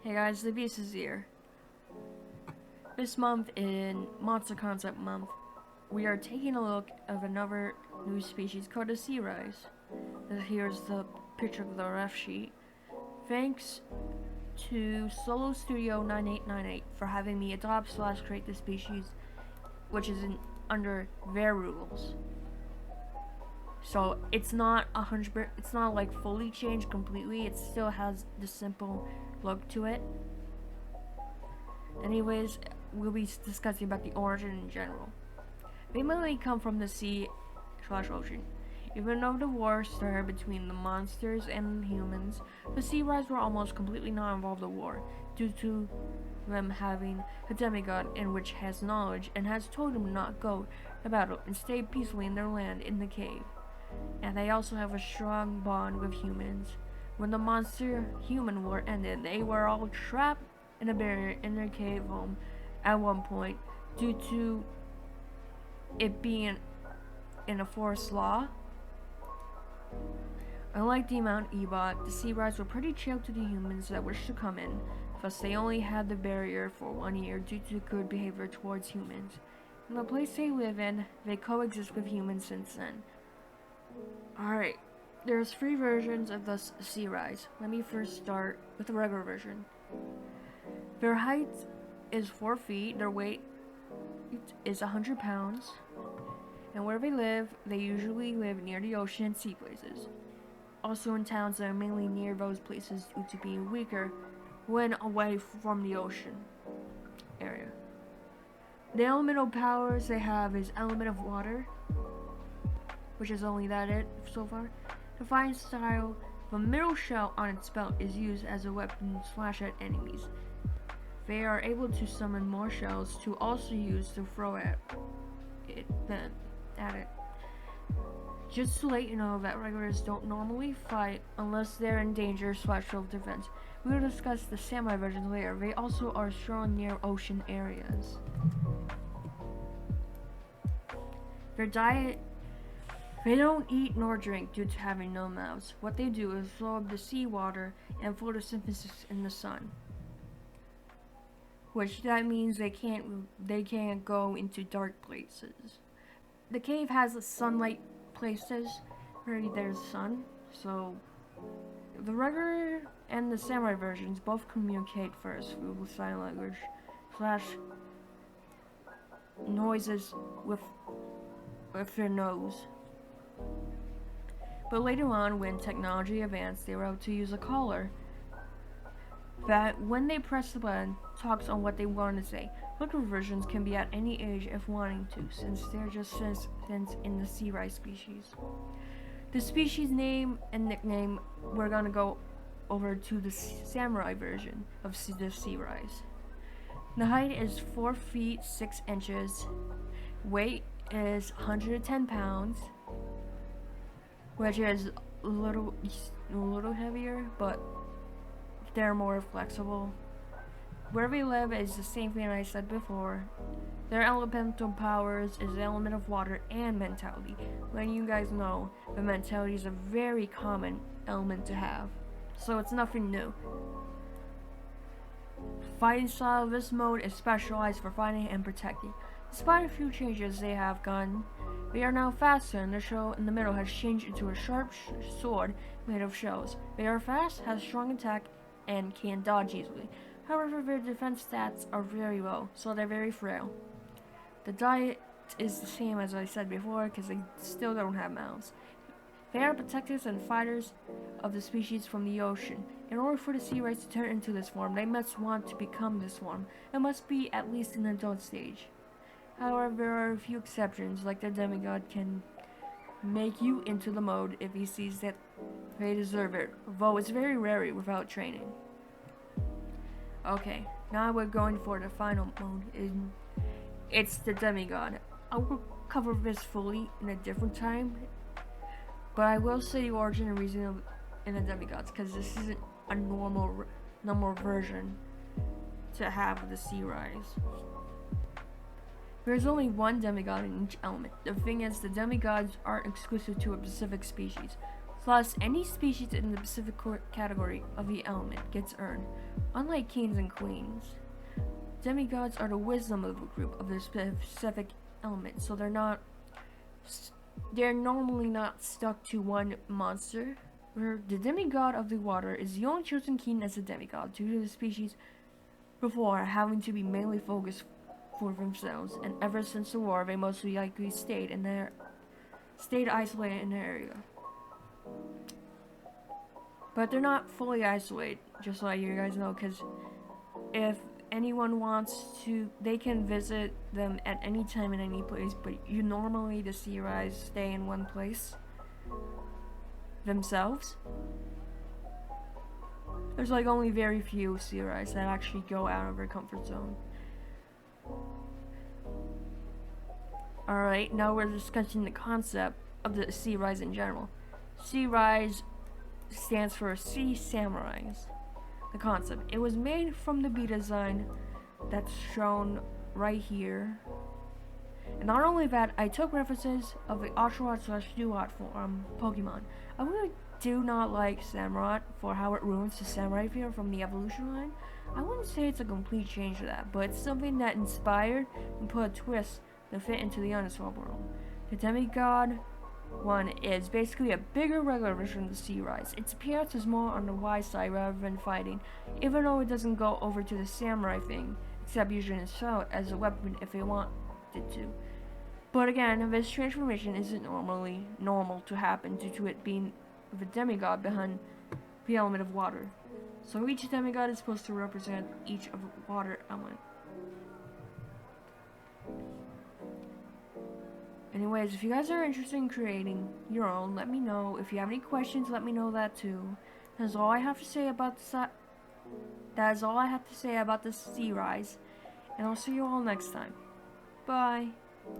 Hey guys, the Beast is here. This month in Monster Concept Month, we are taking a look at another new species called the Sea-raies. Here's the picture of the ref sheet. Thanks to Solo Studio 9898 for having me adopt/create this species, which is under their rules. So it's not 100%, it's not like fully changed completely, it still has the simple look to it. Anyways, we'll be discussing about the origin in general. They mainly come from the sea/ocean. Even though the war started between the monsters and humans, the Sea-raies were almost completely not involved in the war, due to them having a demigod in which has knowledge and has told them not go to battle and stay peacefully in their land in the cave. And they also have a strong bond with humans. When the monster-human war ended, they were all trapped in a barrier in their cave home at one point due to it being in a forest law. Unlike the Mount Ebot, the Sea-raies were pretty chill to the humans that wished to come in, thus they only had the barrier for 1 year due to good behavior towards humans. In the place they live in, they coexist with humans since then. Alright, there's 3 versions of the Sea-raies. Let me first start with the regular version. Their height is 4 feet, their weight is 100 pounds, and where they live, they usually live near the ocean and sea places. Also in towns that are mainly near those places due to being weaker when away from the ocean area. The elemental powers they have is element of water, which is only it so far. The fine style, the middle shell on its belt is used as a weapon to slash at enemies. They are able to summon more shells to also use to throw at it. Just to let you know that regulars don't normally fight unless they're in danger / self-defense. We will discuss the samurai versions later. They also are strong near ocean areas. Their diet, they don't eat nor drink due to having no mouths. What they do is absorb the seawater and photosynthesis in the sun. Which that means they can't go into dark places. The cave has sunlight places where there's sun, so the regular and the samurai versions both communicate first through sign language / noises with their nose. But later on, when technology advanced, they were able to use a collar that, when they press the button, talks on what they want to say. Liquid versions can be at any age if wanting to, since they're just since in the Sea-raies species. The species name and nickname, we're gonna go over to the samurai version of the Sea-raies. The height is 4 feet 6 inches. Weight is 110 pounds, which is a little heavier, but they're more flexible. Where they live is the same thing I said before. Their elemental powers is the element of water and mentality. Letting you guys know, the mentality is a very common element to have, so it's nothing new. Fighting style, this mode is specialized for fighting and protecting. Despite a few changes they have gotten, they are now faster, and the shell in the middle has changed into a sharp sword made of shells. They are fast, have strong attack, and can dodge easily. However, their defense stats are very low, so they're very frail. The diet is the same as I said before, because they still don't have mouths. They are protectors and fighters of the species from the ocean. In order for the Sea-raies to turn into this form, they must want to become this form, and must be at least in the adult stage. However, there are a few exceptions, like the demigod can make you into the mode if he sees that they deserve it, though it's very rare without training. Okay, now we're going for the final mode. It's the demigod. I will cover this fully in a different time, but I will say the origin and reason of in the demigods, because this isn't a normal version to have the Sea-raies. There's only one demigod in each element. The thing is, the demigods aren't exclusive to a specific species. Thus, any species in the specific category of the element gets earned, unlike kings and queens. Demigods are the wisdom of a group of their specific element, so they're normally not stuck to one monster, where the demigod of the water is the only chosen king as a demigod due to the species before having to be mainly focused for themselves, and ever since the war they mostly likely stayed isolated in their area. But they're not fully isolated, just so you guys know, because if anyone wants to, they can visit them at any time in any place, but normally the Sea-raies stay in one place themselves. There's like only very few Sea-raies that actually go out of their comfort zone. Alright, now we're discussing the concept of the Sea-raies in general. Sea-raies stands for Sea Samurais. The concept. It was made from the B design that's shown right here. And not only that, I took references of the Oshawott/Duat from Pokemon. I really do not like Samurott for how it ruins the samurai feel from the evolution line. I wouldn't say it's a complete change to that, but it's something that inspired and put a twist to fit into the Underswap world. The demigod one is basically a bigger regular version of the Sea-raies. Its appearance is more on the wise side rather than fighting, even though it doesn't go over to the samurai thing, except using its shell as a weapon if they want it to. But again, this transformation isn't normally normal to happen due to it being the demigod behind the element of water. So each demigod is supposed to represent each of the water element. Anyways, if you guys are interested in creating your own, let me know. If you have any questions, let me know that too. That's all I have to say about the Sea-raies, and I'll see you all next time. Bye.